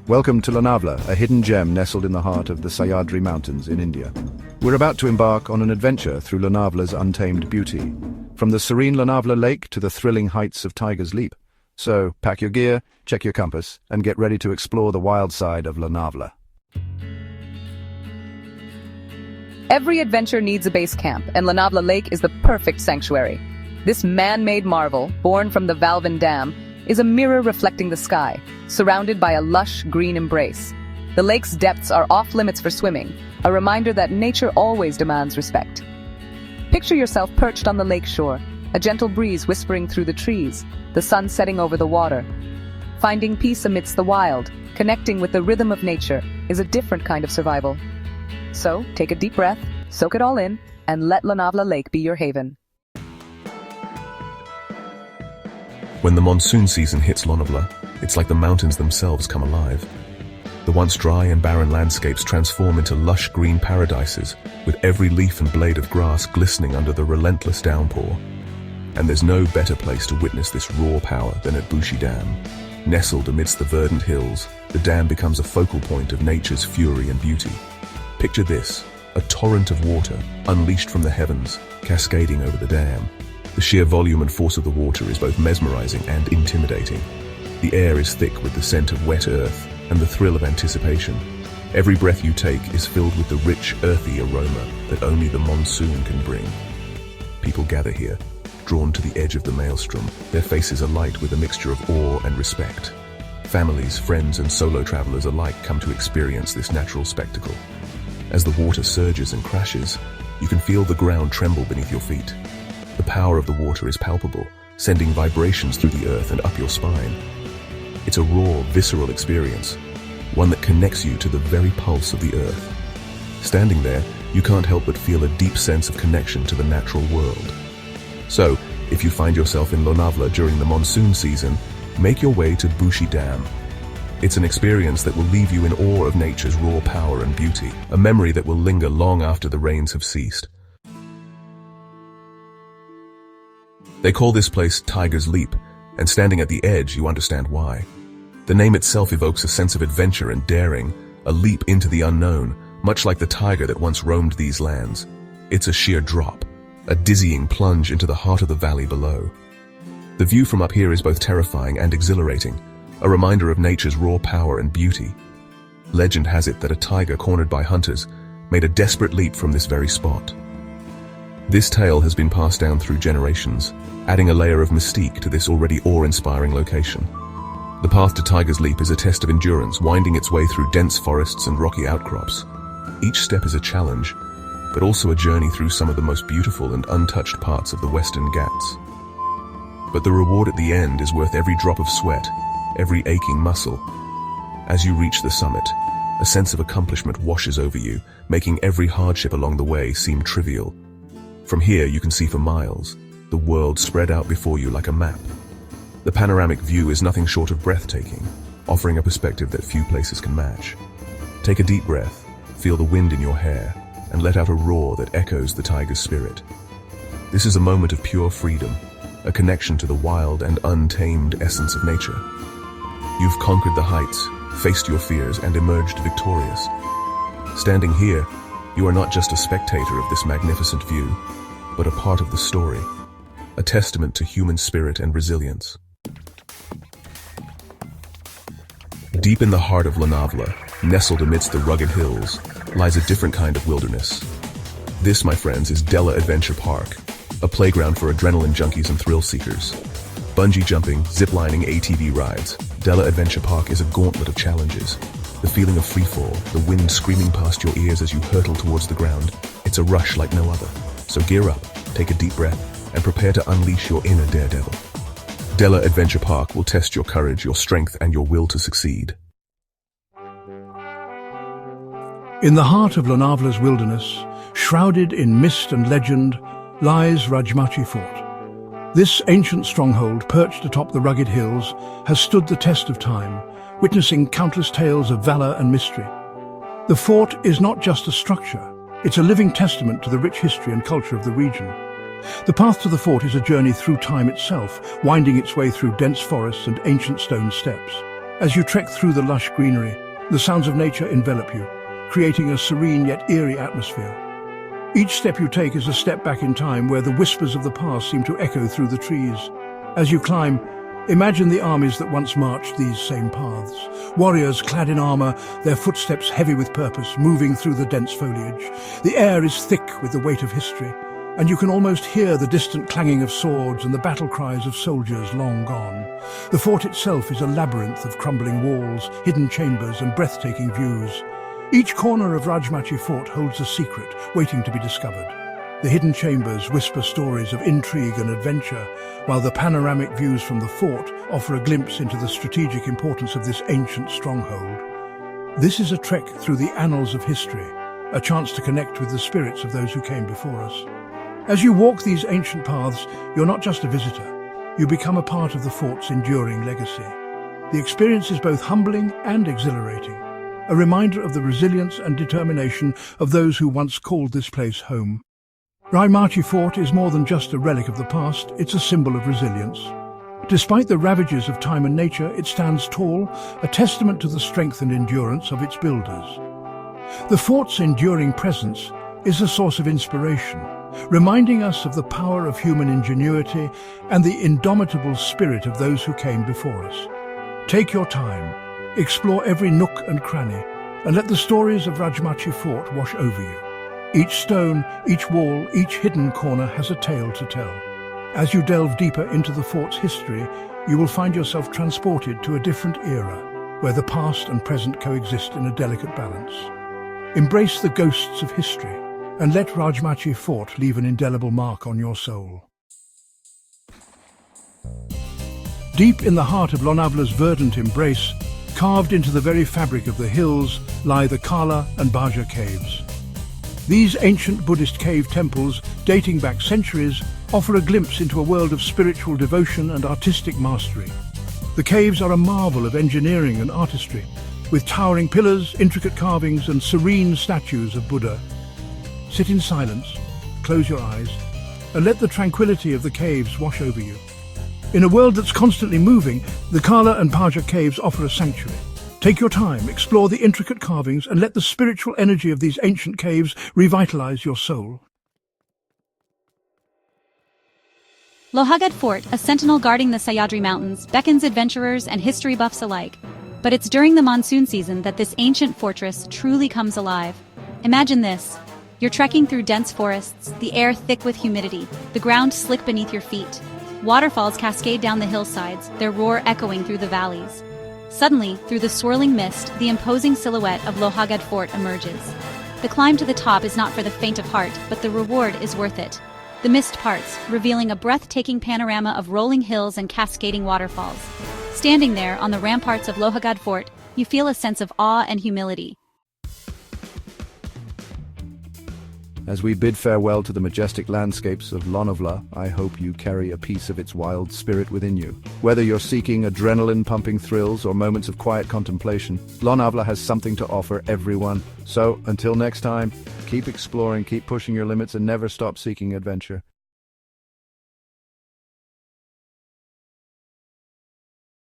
Welcome to Lonavla, a hidden gem nestled in the heart of the Sahyadri Mountains in India. We're about to embark on an adventure through Lonavla's untamed beauty, from the serene Lonavla Lake to the thrilling heights of Tiger's Leap. So, pack your gear, check your compass, and get ready to explore the wild side of Lonavla. Every adventure needs a base camp, and Lonavla Lake is the perfect sanctuary. This man-made marvel, born from the Valvan Dam, is a mirror reflecting the sky, surrounded by a lush green embrace. The lake's depths are off-limits for swimming, a reminder that nature always demands respect. Picture yourself perched on the lake shore, a gentle breeze whispering through the trees, the sun setting over the water. Finding peace amidst the wild, connecting with the rhythm of nature, is a different kind of survival. So, take a deep breath, soak it all in, and let Lonavla Lake be your haven. When the monsoon season hits Lonavla, it's like the mountains themselves come alive. The once dry and barren landscapes transform into lush green paradises, with every leaf and blade of grass glistening under the relentless downpour. And there's no better place to witness this raw power than at Bushi Dam. Nestled amidst the verdant hills, the dam becomes a focal point of nature's fury and beauty. Picture this, a torrent of water, unleashed from the heavens, cascading over the dam. The sheer volume and force of the water is both mesmerizing and intimidating. The air is thick with the scent of wet earth and the thrill of anticipation. Every breath you take is filled with the rich, earthy aroma that only the monsoon can bring. People gather here, drawn to the edge of the maelstrom, their faces alight with a mixture of awe and respect. Families, friends, and solo travelers alike come to experience this natural spectacle. As the water surges and crashes, you can feel the ground tremble beneath your feet. The power of the water is palpable, sending vibrations through the earth and up your spine. It's a raw, visceral experience, one that connects you to the very pulse of the earth. Standing there, you can't help but feel a deep sense of connection to the natural world. So, if you find yourself in Lonavla during the monsoon season, make your way to Bushi Dam. It's an experience that will leave you in awe of nature's raw power and beauty, a memory that will linger long after the rains have ceased. They call this place Tiger's Leap, and standing at the edge, you understand why. The name itself evokes a sense of adventure and daring, a leap into the unknown, much like the tiger that once roamed these lands. It's a sheer drop, a dizzying plunge into the heart of the valley below. The view from up here is both terrifying and exhilarating, a reminder of nature's raw power and beauty. Legend has it that a tiger cornered by hunters made a desperate leap from this very spot. This tale has been passed down through generations, adding a layer of mystique to this already awe-inspiring location. The path to Tiger's Leap is a test of endurance, winding its way through dense forests and rocky outcrops. Each step is a challenge, but also a journey through some of the most beautiful and untouched parts of the Western Ghats. But the reward at the end is worth every drop of sweat, every aching muscle. As you reach the summit, a sense of accomplishment washes over you, making every hardship along the way seem trivial. From here, you can see for miles, the world spread out before you like a map. The panoramic view is nothing short of breathtaking, offering a perspective that few places can match. Take a deep breath, feel the wind in your hair, and let out a roar that echoes the tiger's spirit. This is a moment of pure freedom, a connection to the wild and untamed essence of nature. You've conquered the heights, faced your fears, and emerged victorious. Standing here, you are not just a spectator of this magnificent view, but a part of the story, a testament to human spirit and resilience. Deep in the heart of Lonavla, nestled amidst the rugged hills, lies a different kind of wilderness. This, my friends, is Della Adventure Park, a playground for adrenaline junkies and thrill seekers. Bungee jumping, ziplining, ATV rides, Della Adventure Park is a gauntlet of challenges. The feeling of freefall, the wind screaming past your ears as you hurtle towards the ground, it's a rush like no other. So gear up, take a deep breath, and prepare to unleash your inner daredevil. Della Adventure Park will test your courage, your strength, and your will to succeed. In the heart of Lonavla's wilderness, shrouded in mist and legend, lies Rajmachi Fort. This ancient stronghold, perched atop the rugged hills, has stood the test of time, witnessing countless tales of valor and mystery. The fort is not just a structure, it's a living testament to the rich history and culture of the region. The path to the fort is a journey through time itself, winding its way through dense forests and ancient stone steps. As you trek through the lush greenery, the sounds of nature envelop you, creating a serene yet eerie atmosphere. Each step you take is a step back in time where the whispers of the past seem to echo through the trees. As you climb, imagine the armies that once marched these same paths. Warriors clad in armor, their footsteps heavy with purpose, moving through the dense foliage. The air is thick with the weight of history, and you can almost hear the distant clanging of swords and the battle cries of soldiers long gone. The fort itself is a labyrinth of crumbling walls, hidden chambers, and breathtaking views. Each corner of Rajmachi Fort holds a secret waiting to be discovered. The hidden chambers whisper stories of intrigue and adventure, while the panoramic views from the fort offer a glimpse into the strategic importance of this ancient stronghold. This is a trek through the annals of history, a chance to connect with the spirits of those who came before us. As you walk these ancient paths, you're not just a visitor. You become a part of the fort's enduring legacy. The experience is both humbling and exhilarating, a reminder of the resilience and determination of those who once called this place home. Rajmachi Fort is more than just a relic of the past, it's a symbol of resilience. Despite the ravages of time and nature, it stands tall, a testament to the strength and endurance of its builders. The fort's enduring presence is a source of inspiration, reminding us of the power of human ingenuity and the indomitable spirit of those who came before us. Take your time, explore every nook and cranny, and let the stories of Rajmachi Fort wash over you. Each stone, each wall, each hidden corner has a tale to tell. As you delve deeper into the fort's history, you will find yourself transported to a different era, where the past and present coexist in a delicate balance. Embrace the ghosts of history, and let Rajmachi Fort leave an indelible mark on your soul. Deep in the heart of Lonavla's verdant embrace, carved into the very fabric of the hills, lie the Kala and Bhaja caves. These ancient Buddhist cave temples, dating back centuries, offer a glimpse into a world of spiritual devotion and artistic mastery. The caves are a marvel of engineering and artistry, with towering pillars, intricate carvings, and serene statues of Buddha. Sit in silence, close your eyes, and let the tranquility of the caves wash over you. In a world that's constantly moving, the Kala and Bhaja caves offer a sanctuary. Take your time, explore the intricate carvings, and let the spiritual energy of these ancient caves revitalize your soul. Lohagat Fort, a sentinel guarding the Sahyadri Mountains, beckons adventurers and history buffs alike. But it's during the monsoon season that this ancient fortress truly comes alive. Imagine this. You're trekking through dense forests, the air thick with humidity, the ground slick beneath your feet. Waterfalls cascade down the hillsides, their roar echoing through the valleys. Suddenly, through the swirling mist, the imposing silhouette of Lohagat Fort emerges. The climb to the top is not for the faint of heart, but the reward is worth it. The mist parts, revealing a breathtaking panorama of rolling hills and cascading waterfalls. Standing there on the ramparts of Lohagat Fort, you feel a sense of awe and humility. As we bid farewell to the majestic landscapes of Lonavla, I hope you carry a piece of its wild spirit within you. Whether you're seeking adrenaline-pumping thrills or moments of quiet contemplation, Lonavla has something to offer everyone. So, until next time, keep exploring, keep pushing your limits, and never stop seeking adventure.